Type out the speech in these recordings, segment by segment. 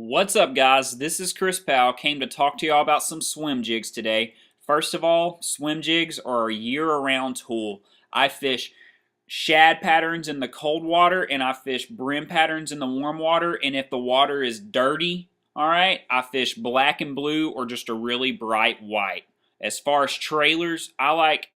What's up, guys? This is Chris Powell. Came to talk to y'all about some swim jigs today. First of all, swim jigs are a year-round tool. I fish shad patterns in the cold water and I fish brim patterns in the warm water. And if the water is dirty, all right, I fish black and blue or just a really bright white. As far as trailers, I like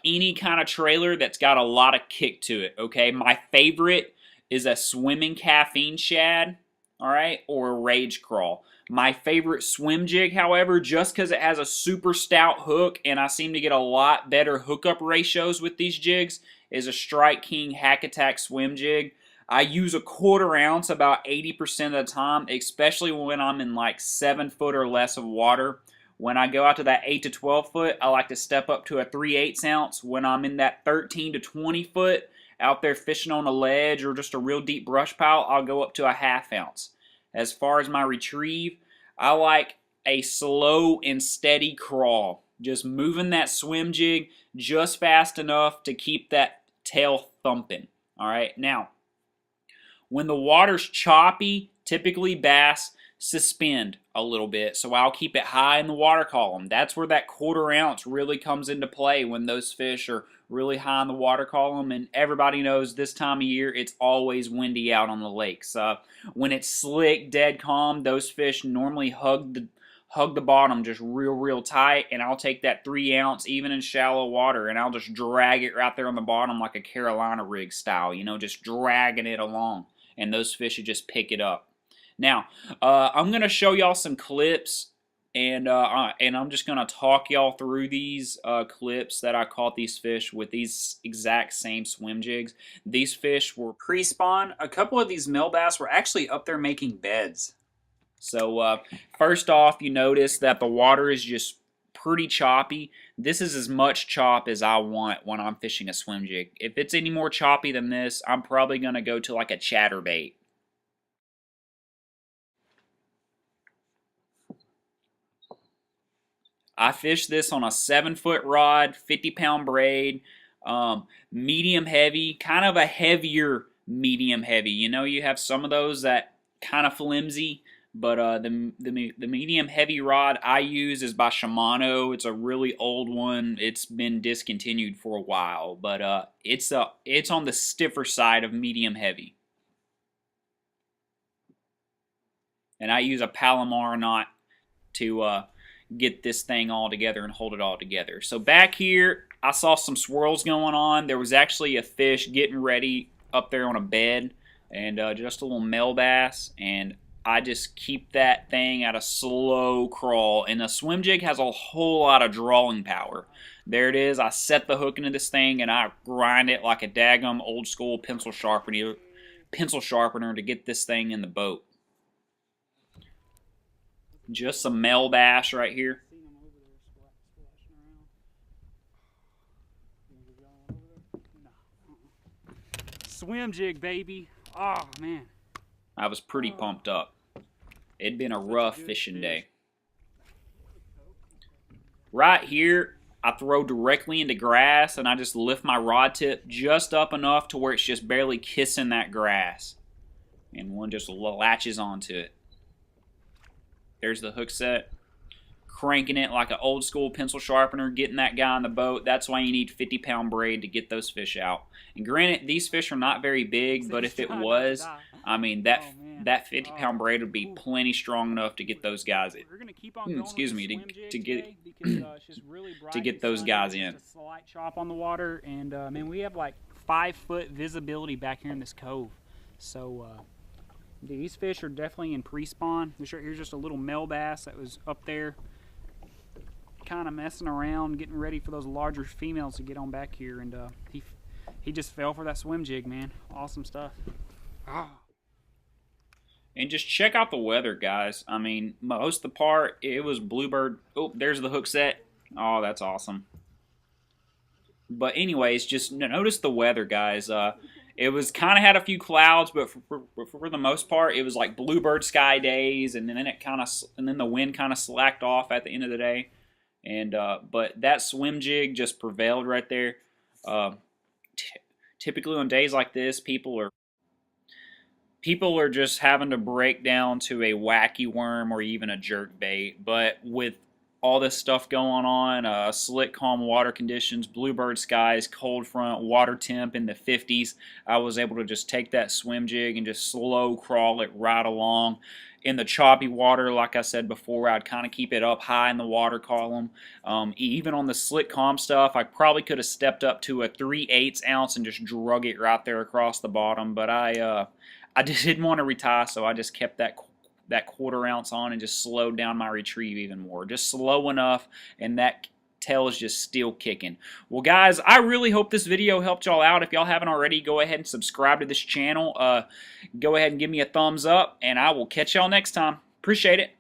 any kind of trailer that's got a lot of kick to it, okay? My favorite is a swimming caffeine shad, all right, or a rage crawl. My favorite swim jig, however, just because it has a super stout hook and I seem to get a lot better hookup ratios with these jigs, is a Strike King Hack Attack swim jig. I use a 1/4 ounce about 80% of the time, especially when I'm in like 7 foot or less of water. When I go out to that 8 to 12 foot, I like to step up to a 3/8 ounce. When I'm in that 13 to 20 foot, out there fishing on a ledge or just a real deep brush pile, I'll go up to a 1/2 ounce. As far as my retrieve, I like a slow and steady crawl. Just moving that swim jig just fast enough to keep that tail thumping. All right, now, when the water's choppy, typically bass suspend a little bit, so I'll keep it high in the water column. That's where that 1/4 ounce really comes into play, when those fish are really high in the water column. And everybody knows this time of year it's always windy out on the lakes. When it's slick, dead calm, those fish normally hug the bottom just real tight, and I'll take that 3 ounce even in shallow water and I'll just drag it right there on the bottom like a Carolina rig style, just dragging it along, and those fish would just pick it up. Now, I'm going to show y'all some clips, and I'm just going to talk y'all through these clips that I caught these fish with these exact same swim jigs. These fish were pre-spawn. A couple of these male bass were actually up there making beds. So first off, you notice that the water is just pretty choppy. This is as much chop as I want when I'm fishing a swim jig. If it's any more choppy than this, I'm probably going to go to like a chatterbait. I fished this on a 7-foot rod, 50-pound braid, medium heavy, kind of a heavier medium heavy. You have some of those that kind of flimsy, but the medium heavy rod I use is by Shimano. It's a really old one. It's been discontinued for a while, but it's on the stiffer side of medium heavy. And I use a Palomar knot to get this thing all together and hold it all together. So back here, I saw some swirls going on. There was actually a fish getting ready up there on a bed, and just a little male bass, and I just keep that thing at a slow crawl. And the swim jig has a whole lot of drawing power. There it is. I set the hook into this thing and I grind it like a daggum old school pencil sharpener to get this thing in the boat. Just some male bass right here. Swim jig, baby. Oh, man. I was pretty pumped up. It'd been a rough fishing day. Right here, I throw directly into grass and I just lift my rod tip just up enough to where it's just barely kissing that grass. And one just latches onto it. There's the hook set. Cranking it like an old school pencil sharpener, getting that guy in the boat. That's why you need 50-pound braid to get those fish out. And granted, these fish are not very big, but if it was, I mean, that 50-pound braid would be plenty strong enough to get those guys in. Excuse me, to get those guys in. Just a slight chop on the water, and man, we have like 5-foot visibility back here in this cove. So these fish are definitely in pre-spawn. This right here's just a little male bass that was up there kind of messing around, getting ready for those larger females to get on back here, and he just fell for that swim jig, man. Awesome stuff. And just check out the weather, guys. I mean, most of the part, it was bluebird. Oh, there's the hook set. Oh, that's awesome. But anyways, just notice the weather, guys. It was kind of had a few clouds, but for the most part, it was like bluebird sky days, and then the wind kind of slacked off at the end of the day. And but that swim jig just prevailed right there. Typically on days like this, people are people are just having to break down to a wacky worm or even a jerk bait. But with all this stuff going on, slick, calm water conditions, bluebird skies, cold front, water temp in the 50s, I was able to just take that swim jig and just slow crawl it right along. In the choppy water, like I said before, I'd kind of keep it up high in the water column. Even on the slick calm stuff, I probably could have stepped up to a 3/8 ounce and just drug it right there across the bottom, but I just didn't want to retie, so I just kept that 1/4 ounce on and just slowed down my retrieve even more. Just slow enough, and that tail is just still kicking. Well, guys, I really hope this video helped y'all out. If y'all haven't already, go ahead and subscribe to this channel. Go ahead and give me a thumbs up, and I will catch y'all next time. Appreciate it.